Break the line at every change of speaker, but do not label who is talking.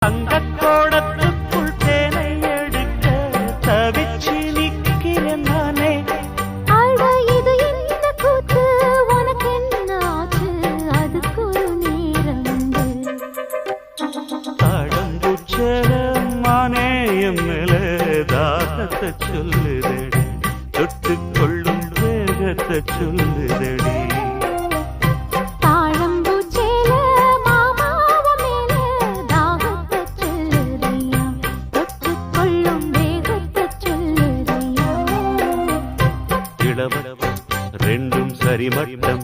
தங்கக்கோடத்துக்குள் தேனை எடுக்க தவிச்சு நிக்கிறேன் நானே.
அட இது என்ன கூத்து, உனக்கு என்ன ஆச்சு, அதுக்கு ஒரு நேரம்.
தாழம்பூச்சல மானே எம்மேல தாகத்தை சொல்லுதடி, தொட்டுக் கொள்ளும் வேகத்தை சொல்லுதடி. ரெண்டும் சரிமட்டம்